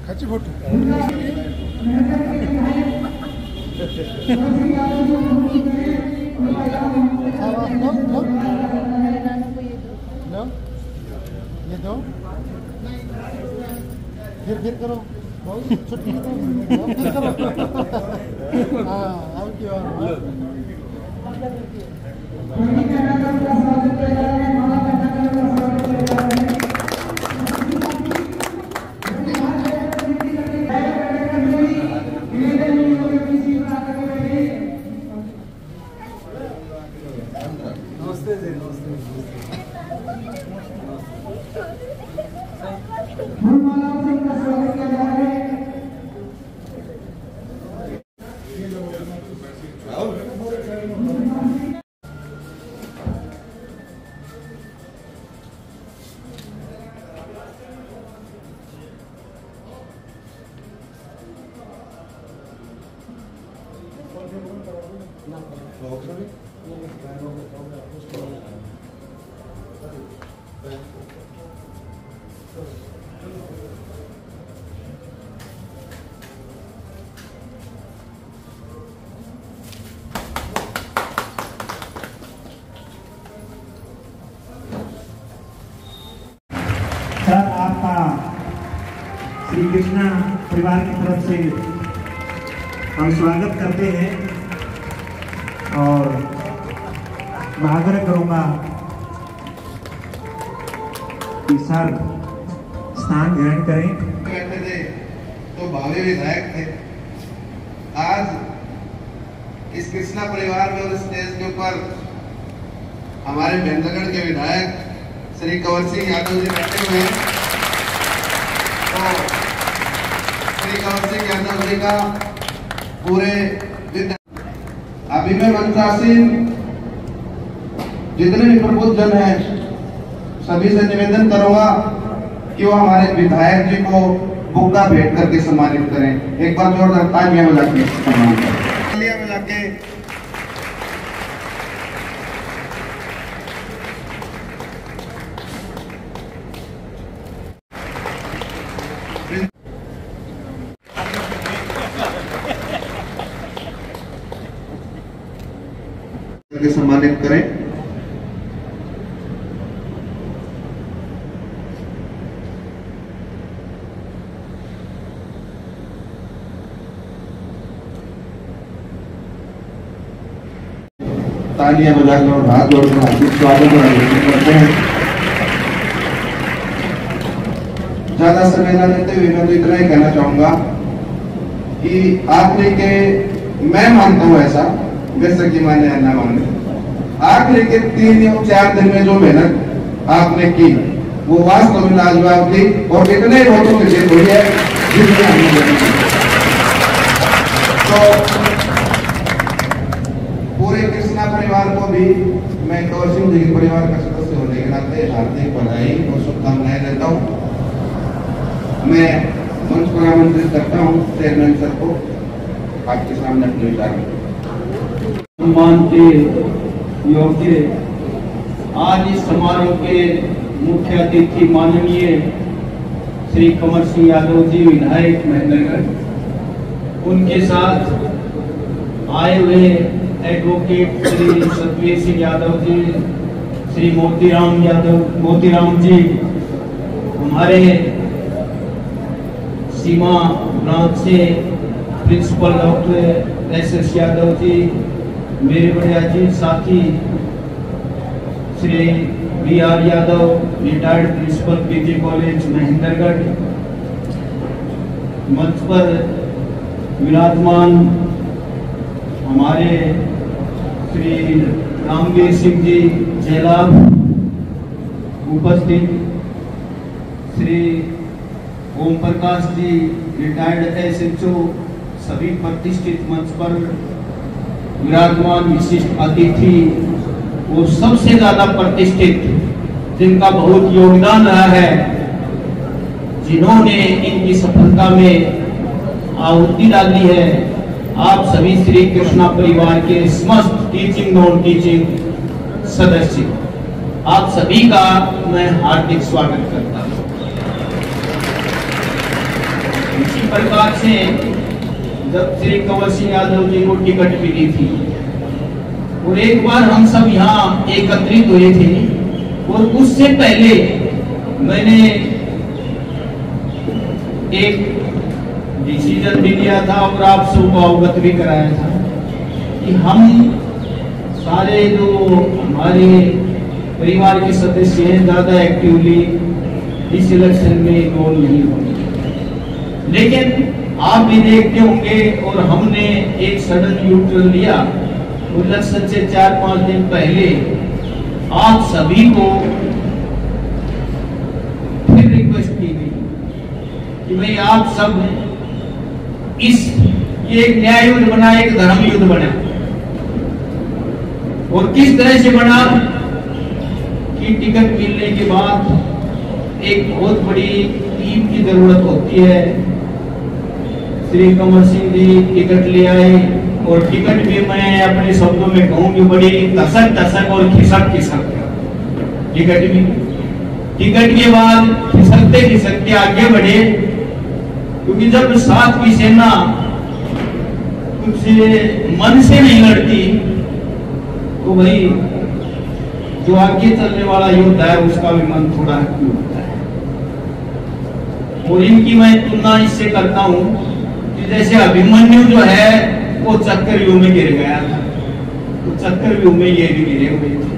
Khachi photo ये दो फिर करो बहुत छुट्टी फिर करो हाँ अब क्या सर आपका श्री कृष्णा परिवार की तरफ से हम स्वागत करते हैं और मैं आग्रह करूंगा कि सर स्थान ग्रहण करें। बैठे थे तो भावी विधायक थे। आज इस कृष्णा परिवार में और स्टेज के ऊपर हमारे बेंदगढ़ के विधायक श्री कंवर सिंह यादव जी बैठे हुए हैं। तो श्री कंवर सिंह यादव जी का पूरे अभी मैं मंत्रासीन जितने भी प्रबुद्ध जन हैं सभी से निवेदन करूंगा कि वो हमारे विधायक जी को बुक्का भेंट करके सम्मानित करें। एक बार जोरदार तालियां बजा के सम्मान करें। तालियां बजा के सम्मानित करें। तालियां बजाकर और हाथ जोड़कर हार्दिक स्वागत और अभिनंदन करते हैं। ज्यादा समय न लेते हुए मैं तो इतना ही कहना चाहूंगा कि आखिरी के मैं मानता हूं ऐसा, वैसे कि माने या ना माने, आखिरी के 3 या 4 दिन में जो मेहनत आपने की वो वास्तव में लाजवाब थी और इतने वोटों की जीत हुई है जितने हमने। तो पूरे कृष्णा परिवार को भी मैं कंवर सिंह जी के परिवार का सदस्य होने के नाते हार्दिक बधाई और शुभकामनाएं देता हूँ। मैं मंच पर आमंत्रित करता हूँ चेयरमैन सर को आपके सामने अपने विचार सम्मान के योग्य आज इस समारोह के मुख्य अतिथि माननीय श्री कंवर सिंह यादव जी विधायक महेंद्रगढ़, उनके साथ आए हुए एडवोकेट श्री सतवीर सिंह यादव जी, श्री मोतीराम जी, हमारे सीमा ब्रांच से principal doctor S Yadav ji, मेरे बड़े अजीज साथी Shri BR Yadav, retired principal PG college Mahendragarh, मंच पर विराजमान हमारे श्री रामवीर सिंह जी जयलाभ, उपस्थित श्री ओम प्रकाश जी रिटायर्ड SHO, सभी प्रतिष्ठित मंच पर विराजमान विशिष्ट अतिथि और सबसे ज्यादा प्रतिष्ठित जिनका बहुत योगदान रहा है, जिन्होंने इनकी सफलता में आहुति डाली है, आप सभी श्री कृष्णा परिवार के समस्त टीचिंग नॉन टीचिंग सदस्य, आप सभी का मैं हार्दिक स्वागत करता हूं। इसी प्रकार से जब श्री कंवर सिंह यादव जी को टिकट मिली थी और एक बार हम सब यहाँ एकत्रित हुए थे, और उससे पहले मैंने एक डिसीजन भी लिया था और आप सबको अवगत भी कराया था कि हम सारे जो हमारे परिवार के सदस्य हैं ज्यादा एक्टिवली इस इलेक्शन में इन्वॉल्व नहीं होंगे, लेकिन आप भी देखते होंगे और हमने एक सडन न्यूट्रल लिया। इलेक्शन से 4-5 दिन पहले आप सभी को फिर रिक्वेस्ट की गई कि भाई आप सब ये एक न्याय युद्ध बना, एक धर्म युद्ध बना, और किस तरह से बना कि टिकट मिलने के बाद एक बहुत बड़ी टीम की जरूरत होती है। श्री कंवर सिंह जी टिकट ले आए, और टिकट भी मैं अपने शब्दों में कहूं कि बड़ी तसक और खिसक टिकट के बाद खिसकते आगे बढ़े, क्योंकि जब साथ की सेना कुछ मन से नहीं लड़ती तो भाई जो आगे चलने वाला योद्धा है उसका भी मन थोड़ा होता है। और इनकी मैं तुलना इससे करता हूं कि जैसे अभिमन्यु जो है वो चक्रव्यूह में गिर गया था, तो चक्रव्यूह में ये भी गिरे हुए थे।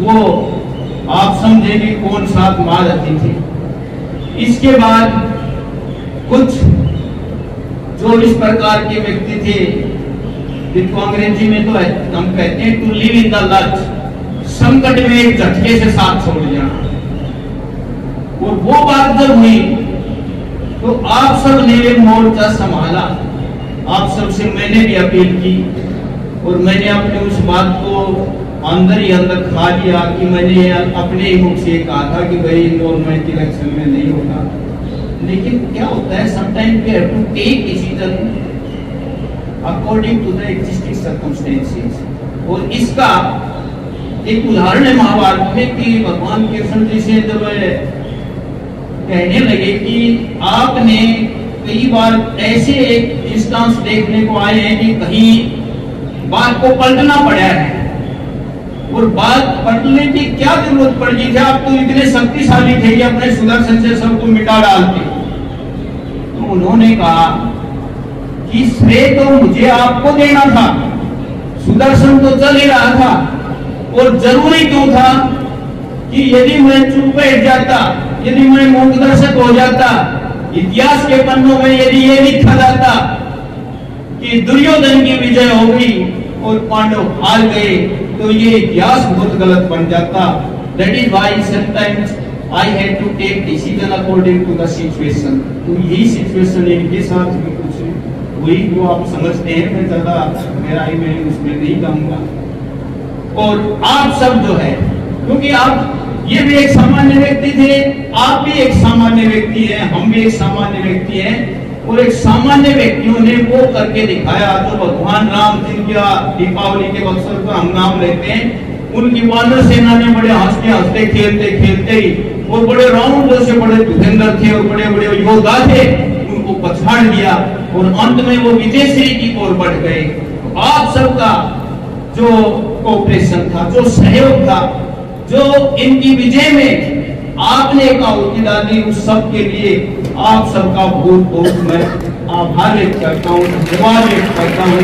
वो आप समझे कि कौन साथ महारथी थे। इसके बाद कुछ जो इस प्रकार के व्यक्ति थे, जिनको अंग्रेजी में तो हम कहते हैं टू लिव इन द लच, संकट में एक झटके से साथ छोड़ जाना। और वो बात जब हुई तो आप सब ने मोर्चा संभाला, आप सबसे मैंने भी अपील की, और मैंने अपने उस बात को अंदर ही अंदर खा लिया कि मैंने अपने ही मुख से कहा था कि भाई इन्वॉल्वमेंट इलेक्शन में नहीं होगा। लेकिन क्या होता है, sometime we have to take decision according to the existing circumstances. और इसका एक उदाहरण है महाभारत में कि भगवान कृष्ण जी से जब कहने लगे कि आपने कई बार ऐसे एक इंस्टेंस देखने को आए हैं कि कहीं बात को पलटना पड़ा है, और बात पलटने की क्या जरूरत पड़ गई थी, आप तो इतने शक्तिशाली थे कि अपने सुदर्शन से सबको मिटा डालते। तो उन्होंने कहा कि श्रेय तो मुझे आपको देना था, सुदर्शन तो चल ही रहा था, और जरूरी क्यों था कि यदि मैं चुप बैठ जाता, यदि मैं मूकदर्शक हो जाता, इतिहास के पन्नों में यदि ये लिखा जाता कि दुर्योधन की विजय हो गई और पांडव हार गए, तो ये इतिहास बहुत गलत बन जाता। That is why sometimes I had to take decision according to the situation. तो यही सिचुएशन इनके साथ भी कुछ हुई जो आप समझते हैं, मैं ज्यादा गहराई में उसमें नहीं जाऊंगा। और आप सब जो है, क्योंकि आप ये भी एक सामान्य व्यक्ति थे, आप भी एक सामान्य व्यक्ति हैं, हम भी एक सामान्य व्यक्ति हैं, और एक सामान्य व्यक्तियों ने वो करके दिखाया जो भगवान राम जिनका दीपावली के अवसर पर हम नाम लेते हैं, उनकी वानर सेना ने बड़े हंसते हंसते खेलते खेलते ही, वो बड़े राउंड से बड़े धुरंधर थे और बड़े बड़े योद्धा थे, उनको पछाड़ दिया और अंत में वो विजयश्री की ओर बढ़ गए। आप सबका जो कोऑपरेशन था, जो सहयोग था, जो इनकी विजय में आपने एक आहुति डाली, उस सब के लिए आप सबका बहुत बहुत मैं आभार व्यक्त करता हूँ, धन्यवाद व्यक्त करता हूँ।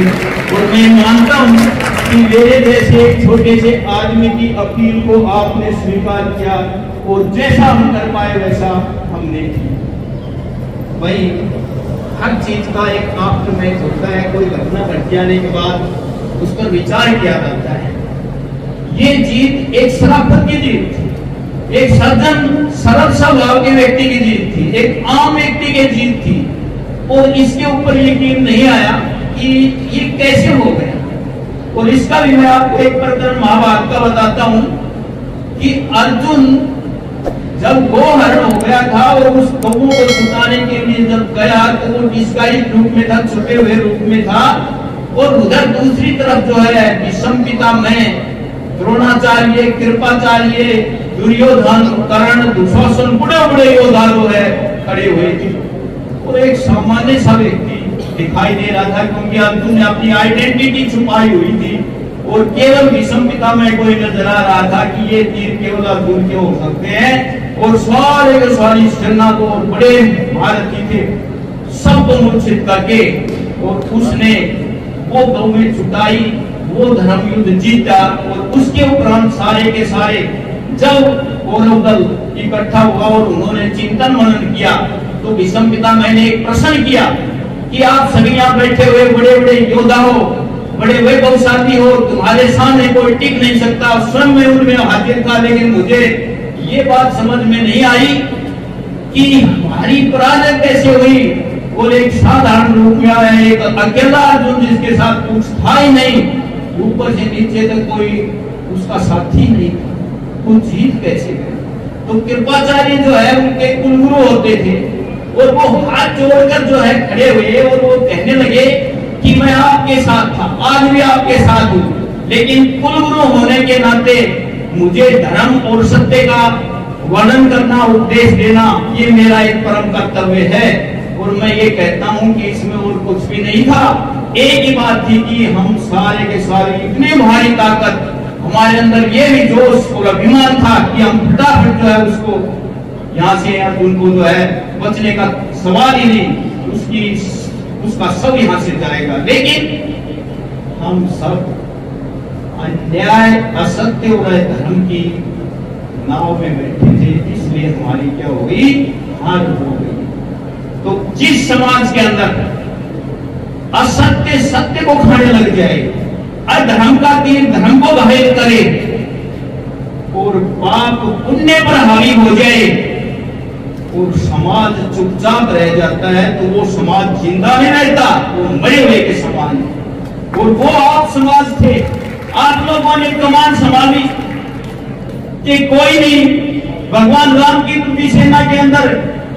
और मैं मानता हूँ कि मेरे जैसे एक छोटे से आदमी की अपील को आपने स्वीकार किया और जैसा हम कर पाए वैसा हमने किया। भाई हर चीज का एक आफ्टर मैच होता है, कोई घटना घट जाने के बाद उस पर विचार किया जाता है। ये जीत एक शराफत की जीत थी, एक सज्जन सरल स्वभाव के व्यक्ति की जीत थी, एक आम व्यक्ति की जीत थी। और इसके ऊपर यकीन नहीं आया कि ये कैसे हो गया। और इसका भी मैं आपको एक प्रकरण महाभारत का बताता हूं कि अर्जुन जब गोहरण हो गया था और उस गऊ को छुटाने के लिए जब गया तो वो डिस्गाइज रूप में था, छुपे हुए रूप में था। और उधर दूसरी तरफ जो है भीष्म पितामह, द्रोणाचार्य, कृपाचार्य, दुर्योधन, कर्ण, दुशासन, बड़े बड़े योद्धा जो है खड़े हुए थे। और एक सामान्य सा व्यक्ति दिखाई दे रहा था क्योंकि अर्जुन ने अपनी आइडेंटिटी छुपाई हुई थी और केवल भीष्म पितामह को ही नजर आ रहा था कि ये तीर केवल अर्जुन के हो सकते हैं। और सारे के सारी सेना को बड़े भारती थे, सबको मूर्छित करके और उसने वो गौएं छुटाई, वो धर्म युद्ध जीता। और उसके उपरांत सारे के सारे जब कौरव दल इकट्ठा हुआ और उन्होंने चिंतन मनन किया तो भीष्म पितामह ने एक प्रश्न किया कि आप सभी यहाँ बैठे हुए बड़े बड़े योद्धा हो, बड़े वैभवशाली हो, तुम्हारे सामने कोई टिक नहीं सकता, स्वयं में उनमें हाजिर था। लेकिन मुझे ये बात समझ में नहीं आई कि हमारी पराजय कैसे हुई। और एक साधारण रूप में आया एक अकेला अर्जुन जिसके साथ कुछ था ही नहीं, ऊपर से नीचे तक कोई उसका साथी नहीं था, वो जीत कैसे गए। तो कृपाचार्य जो है उनके कुलगुरु होते थे और वो हाथ जोड़कर जो है खड़े हुए और वो कहने लगे कि मैं आपके साथ था, आज भी आपके साथ हूं, लेकिन कुलगुरु होने के नाते मुझे धर्म और सत्य का वर्णन करना, उपदेश देना, ये मेरा एक परम कर्तव्य है। और मैं ये कहता हूं कि इसमें और कुछ भी नहीं था, एक ही बात थी कि हम सारे के सारे इतने भारी ताकत, हमारे अंदर ये भी जोश और अभिमान था कि हम फटाफट जो है उसको यहाँ से अर्जुन को जो है बचने का सवाल ही नहीं, उसका सब यहाँ से जाएगा। लेकिन हम सब अन्याय, असत्य और धर्म की नाव में बैठे थे, इसलिए हमारी क्या हो गई, हार हो गई। तो जिस समाज के अंदर असत्य सत्य को खाने लग जाए, अधर्म का तीर धर्म को घायल करे और पाप पुण्य पर हावी हो जाए और समाज चुपचाप रह जाता है, तो वो समाज जिंदा नहीं रहता, वो मरे हुए के समान है। और वो आप समाज थे, आप लोगों ने कमान संभाली कि कोई नहीं, भगवान राम की पूरी सेना के अंदर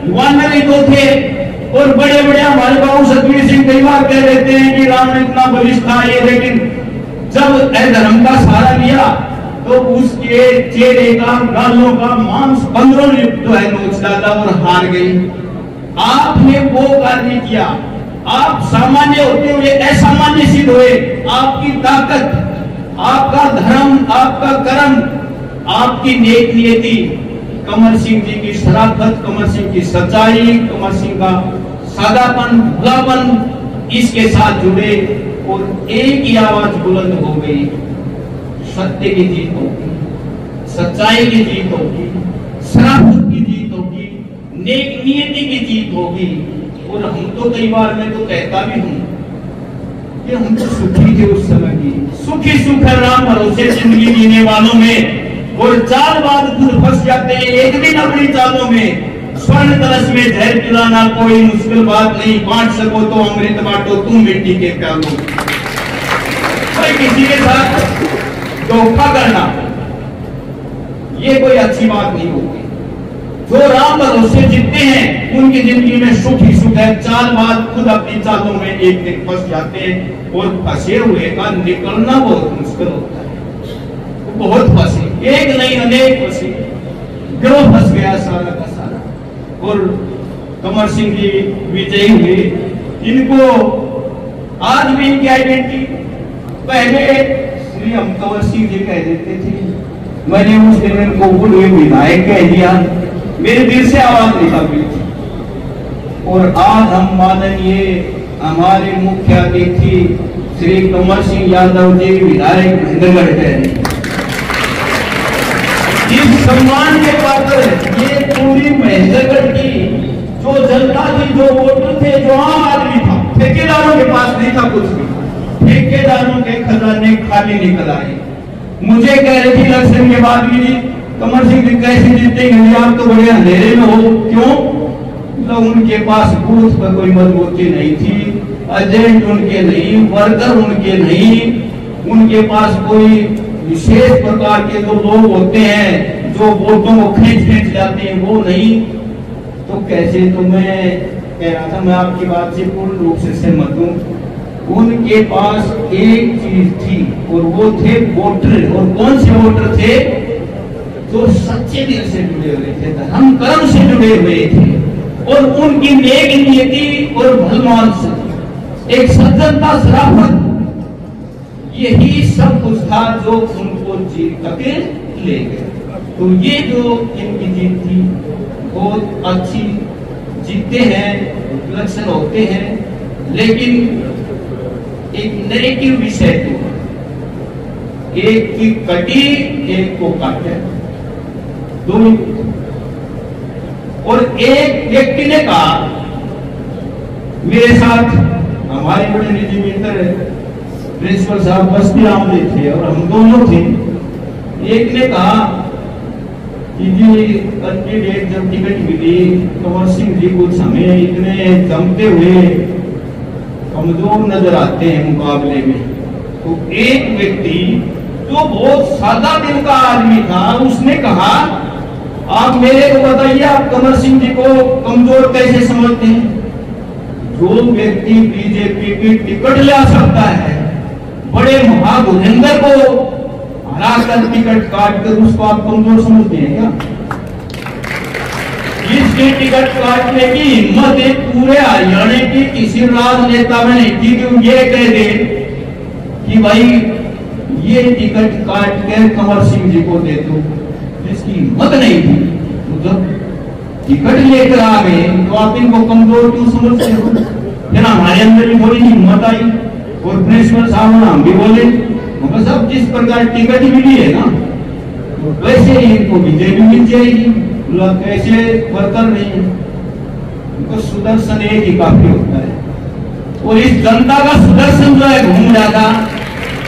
वानर तो थे और बड़े बड़े हमारे बाबू सतवीर सिंह कई बार कह देते हैं कि राम ने इतना बलिष्ठ था ये, लेकिन जब धर्म का सहारा लिया तो उसके चेहरे का, गालों का मांस बंदरों ने जो है नोच डाला और हार गई। आपने वो कार्य किया, आप सामान्य होते हुए असामान्य सिद्ध हुए। आपकी ताकत, आपका धर्म, आपका कर्म, आपकी नेक नियति, कमर सिंह जी की शराफत, कमर सिंह की सच्चाई, कमर सिंह का सादापन, भलापन इसके साथ जुड़े और एक ही आवाज बुलंद हो गई, सत्य की जीत होगी, सच्चाई की जीत होगी, शराफत की जीत होगी, नेक नियति की जीत होगी। और हम तो कई बार, मैं तो कहता भी हूं कि हम तो सुखी थे उस समय की, सुखी सुखर राम भरोसे जिंदगी जीने वालों में, और चालबाज खुद फंस जाते हैं एक दिन अपनी चालों में। स्वर्ण कलश में जहर पिलाना कोई मुश्किल बात नहीं, बांट सको तो अमृत बांटो तुम मिट्टी के प्यालों। कोई किसी के साथ धोखा करना ये कोई अच्छी बात नहीं होगी। जो राम भरोसे जीतते हैं उनकी जिंदगी में सुख ही सुख है। चालबाज खुद अपनी चालों में एक दिन फंस जाते हैं और फंसे हुए का निकलना बहुत मुश्किल होता है। बहुत फंसे, एक नहीं अनेक फंसे, गिरोह फंस गया सारा का सारा। और कमर सिंह जी विजयी हुए। इनको आज भी इनकी आइडेंटिटी, पहले श्री हम कंवर सिंह जी कह देते थे, मैंने उस दिन इनको विधायक कह दिया, मेरे दिल से आवाज निकल गई थी। और आज हम माननीय हमारे मुख्य अतिथि श्री कंवर सिंह यादव जी विधायक महेंद्रगढ़ है, इस सम्मान के पात्र ये पूरी महेंद्रगढ़ की जो जनता थी, जो वोटर थे, जो आम आदमी था, ठेकेदारों के पास नहीं था कुछ भी, ठेकेदारों के खजाने खाली निकल आए। मुझे कह रही थी इलेक्शन के बाद भी कंवर सिंह जी कैसे जीतेंगे, आप तो बड़े अंधेरे में हो, क्यों? तो उनके पास बूथ पर कोई मजबूती नहीं थी, एजेंट उनके नहीं, वर्कर उनके नहीं, उनके पास कोई विशेष प्रकार के जो लोग होते हैं जो वोटों को खींच जाते हैं वो नहीं। तो कैसे, तो मैं कह रहा था, मैं आपकी बात से पूर्ण रूप से सहमत हूँ। उनके पास एक चीज थी और वो थे वोटर। और कौन से वोटर थे? जो सच्चे दिल से जुड़े हुए थे, धर्म कर्म से जुड़े हुए थे, और उनकी नेक नीति और भलमानस, एक सज्जनता, शराफत, यही सब कुछ था जो उनको जीत तक ले गए। तो ये जो इनकी जीत थी बहुत अच्छी, जीतते हैं, इलेक्शन होते हैं, लेकिन एक नेगेटिव विषय तो एक की कटी एक को काटे, दोनों। और एक व्यक्ति ने कहा, मेरे साथ हमारे बड़े निजी मित्र प्रिंसिपल साहब बस्ती आमदे थे और हम दोनों थे, एक ने कहा कि जी कैंडिडेट जब टिकट मिली कंवर सिंह जी कुछ हमें इतने जमते हुए कमजोर नजर आते हैं मुकाबले में। तो एक व्यक्ति जो बहुत सादा दिल का आदमी था उसने कहा, आप मेरे को बताइए आप कंवर सिंह जी को कमजोर कैसे समझते हैं? जो व्यक्ति बीजेपी की टिकट ले सकता है, बड़े महाभुजंगर को हराकर टिकट काट कर उसको आप कमजोर समझते हैं क्या? इसकी टिकट काटने की हिम्मत एक पूरे हरियाणा की किसी राजनेता में नहीं थी कि ये कह दे कि भाई ये टिकट काट कर कंवर सिंह जी को दे दो, इसकी हिम्मत नहीं थी। तो जब टिकट लेकर आ गए तो आप इनको कमजोर क्यों समझते हो? फिर हमारे अंदर भी थोड़ी हिम्मत आई और प्रिंसिपल साहब हम भी बोले, मगर साहब जिस प्रकार टिकट मिली है ना वैसे ही इनको विजय भी मिल जाएगी। कैसे वर्कर नहीं है, उनको सुदर्शन एक ही काफी होता है। और इस जनता का सुदर्शन जो है घूम रहा था,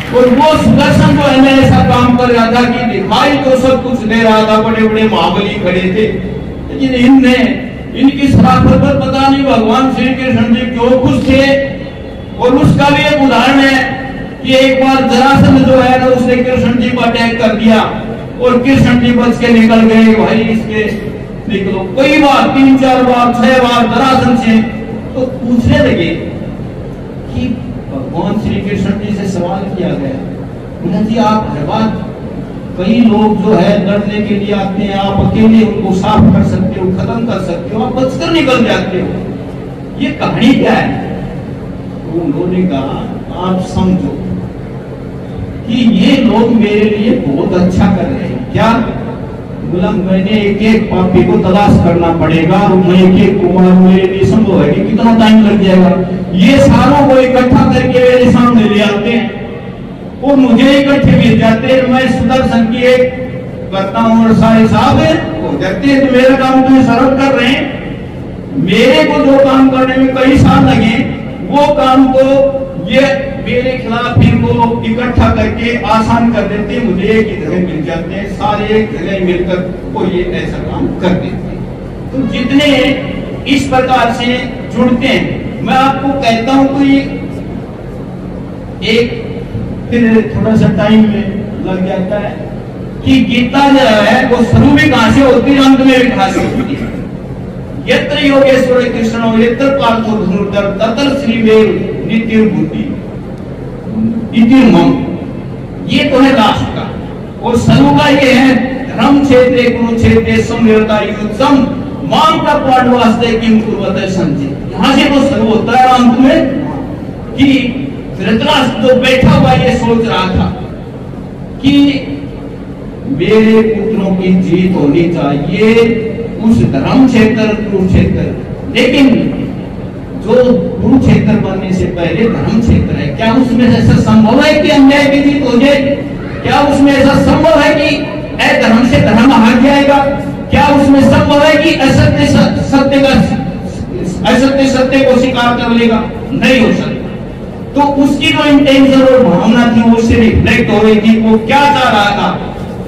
और वो सुदर्शन जो है ऐसा काम कर रहा था कि दिखाई तो सब कुछ दे रहा था, बड़े बड़े महाबली खड़े थे, लेकिन इनने इनकी शराफत पर पता नहीं भगवान श्री कृष्ण जी क्यों खुश थे। और उसका भी एक उदाहरण है कि एक बार जरासंध जो है ना उसने कृष्ण जी को अटैक कर दिया और कृष्ण जी बच के निकल गए, भाई इसके निकलो। कई बार 3-4 बार 6 बार जरासंध से तो पूछने लगे कि भगवान श्री कृष्ण जी से सवाल किया गया, बोला जी आप हर बार कई लोग जो है लड़ने के लिए आते हैं, आप अकेले उनको साफ कर सकते हो, खत्म कर सकते हो, आप बचकर निकल जाते हो, ये कहानी क्या है? तो उन्होंने कहा आप समझो कि ये लोग मेरे लिए बहुत अच्छा कर रहे हैं। क्या? बोला मैंने एक एक पापी को तलाश करना पड़ेगा और मैं एक एक को मारूं, मेरे लिए संभव है कि कितना टाइम लग जाएगा। ये सारों को इकट्ठा करके मेरे सामने ले आते हैं और मुझे इकट्ठे मिल जाते हैं, मैं सुदर्शन की एक करता हूँ और सारे साहब हो जाते हैं। तो मेरा काम तो सरल कर रहे हैं, मेरे को जो काम करने में कई साल लगे वो काम को ये मेरे खिलाफ इनको इकट्ठा करके आसान कर देते हैं, मुझे एक ही जगह मिल जाते हैं, सारे एक जगह मिलकर वो ये ऐसा काम कर देते हैं। तो जितने इस प्रकार से जुड़ते हैं, मैं आपको कहता हूं कोई एक फिर थोड़ा सा टाइम लग जाता है कि गीता जो है वो शुरू में कहां से होती है, अंत में भी कहां से होती है। यत्र योगेश्वर कृष्ण यत्र पार्थो धनुर्धर तत्र श्रीवेद नित्य बुद्धि मम, ये तो है राष्ट्र का। और शुरू का ये है धर्म क्षेत्रे कुरुक्षेत्रे समवेता युद्धम माम का पाठवास्ते किम कुर्वते संजय, यहां से तो शुरू होता है अंत में कि धृतराष्ट्र जो बैठा हुआ ये सोच रहा था कि मेरे पुत्रों की जीत होनी चाहिए उस धर्म क्षेत्र कुरुक्षेत्र, लेकिन जो कुरुक्षेत्र बनने से पहले धर्म क्षेत्र है, क्या उसमें ऐसा संभव है कि अन्याय की जीत हो जाए? क्या उसमें ऐसा संभव है कि अधर्म से धर्म हार जाएगा? क्या उसमें संभव है कि असत्य सत्य को स्वीकार कर लेगा? नहीं हो सकता। तो उसकी जो इंटेंशन और भावना थी वो उससे रिफ्लेक्ट हो रही थी, वो क्या चाह रहा था।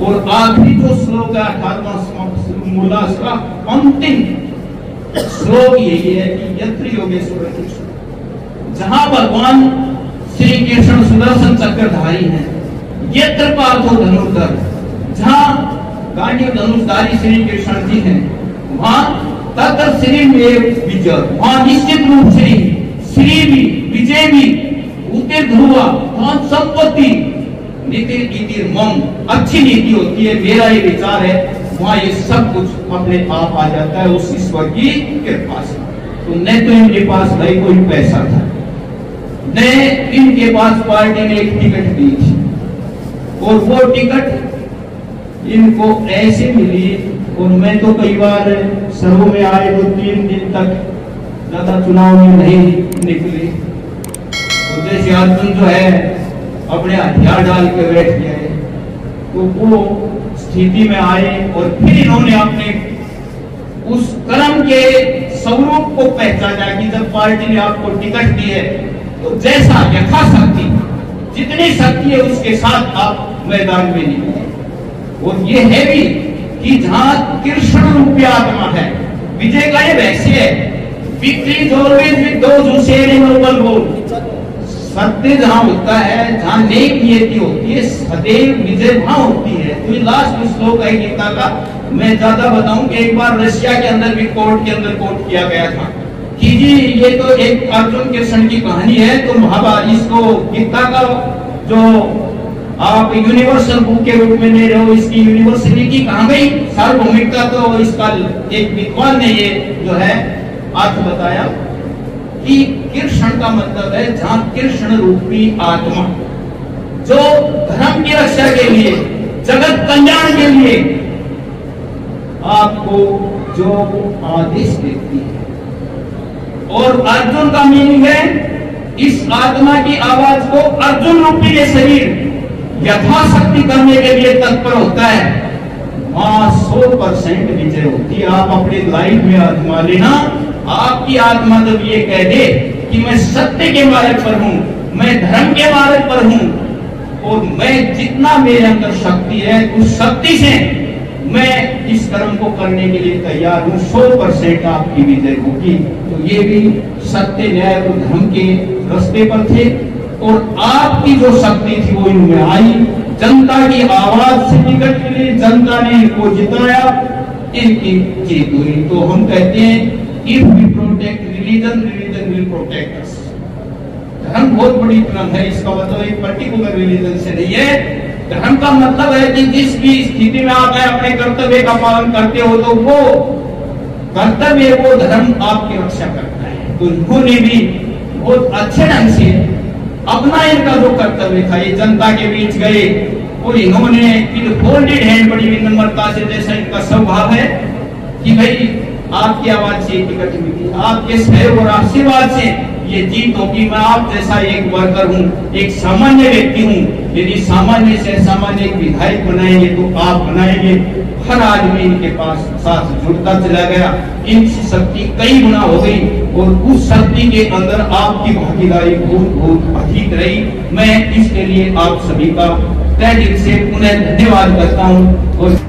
और आखिरी जो श्लोक है 18वां मूला का अंतिम श्लोक यही है कि यत्र योगेश्वर कृष्ण, जहां भगवान श्री कृष्ण सुदर्शन चक्रधारी हैं, यत्र पार्थो धनुर्धर, जहां गांडी धनुषधारी श्री कृष्ण जी हैं, वहां तत्र श्री में विजय, वहां निश्चित रूप से श्री भी विजय भी उतिर ध्रुवा धन संपत्ति नीति मम अच्छी नीति होती है। मेरा ये विचार है वहां ये सब कुछ अपने आप आ जाता है उस ईश्वर की कृपा से। तो न तो इनके पास भाई कोई पैसा था, न इनके पास पार्टी ने एक टिकट दी थी, और वो टिकट इनको ऐसे मिली। और मैं तो कई बार सर्व में आए तो 3 दिन तक ज्यादा चुनाव में नहीं निकले। तो जैसे अर्जुन जो है अपने हथियार डाल के बैठ गया है, तो वो स्थिति में आए और फिर इन्होंने अपने उस कर्म के स्वरूप को पहचाना कि जब पार्टी ने आपको टिकट दी है तो जैसा यथाशक्ति जितनी शक्ति है उसके साथ आप मैदान में निकले। और ये है भी कि जहां कृष्ण रूपी आत्मा है, विजय का ये रहस्य है। Victory is always with those who share in noble goal. सत्य जहां होता है, जहां नेक नियति होती है, सदैव विजय वहां होती है। तो ये लास्ट श्लोक है गीता का। मैं ज्यादा बताऊं कि एक बार रशिया के अंदर भी कोर्ट के अंदर कोर्ट किया गया था कि जी ये तो एक अर्जुन कृष्ण की कहानी है, तो महाभारत इसको गीता का जो आप यूनिवर्सल बुक के रूप में ले रहे हो, इसकी यूनिवर्सलिटी कहां गई, सार्वभौमिकता। तो इसका एक विद्वान ने ये जो है अर्थ बताया कि कृष्ण का मतलब है जहां कृष्ण रूपी आत्मा जो धर्म की रक्षा के लिए, जगत कल्याण के लिए आपको जो आदेश देती है। और अर्जुन का मीनिंग है इस आत्मा की आवाज को अर्जुन रूपी ये शरीर यथाशक्ति करने के लिए तत्पर होता है, वहां 100% विजय होती है। आप अपनी लाइफ में आत्मा लेना, आपकी आत्मा जब ये कह दे कि मैं सत्य के मार्ग पर हूं, मैं धर्म के मार्ग पर हूं, और मैं जितना मेरे अंदर शक्ति है उस शक्ति से मैं इस कर्म को करने के लिए तैयार हूं, 100% आपकी विजय होगी। तो ये भी सत्य न्याय और धर्म के रास्ते पर थे, और आपकी जो शक्ति थी वो इनमें आई। जनता की आवाज से टिकट के लिए जनता ने इनको जिताया, इनकी जीत हुई। तो हम कहते हैं if we protect religion, religion will protect us. धर्म बहुत बड़ी टर्म है, इसका मतलब एक पर्टिकुलर रिलीजन से नहीं है। धर्म का मतलब है कि जिस भी स्थिति में आप अपने कर्तव्य का पालन करते हो तो वो कर्तव्य, वो धर्म आपकी रक्षा करता है। तो इन्होंने भी बहुत अच्छे ढंग से अपना इनका जो कर्तव्य था, ये जनता के बीच गए और इन्होंने फोल्डेड हैंड बड़ी विनम्रता से, जैसा इनका स्वभाव है कि भाई आपकी आवाज से टिकट मिली, आपके सहयोग और आशीर्वाद से ये जीत होगी। मैं आप जैसा एक वर्कर हूँ, एक सामान्य व्यक्ति हूँ, यदि सामान्य से सामान्य एक विधायक बनाएंगे तो आप बनाएंगे। हर आदमी इनके पास साथ जुड़ता चला गया, इनकी शक्ति कई गुना हो गई, और उस शक्ति के अंदर आपकी भागीदारी बहुत बहुत अधिक रही। मैं इसके लिए आप सभी का तहे दिल से पुनः धन्यवाद करता हूँ। और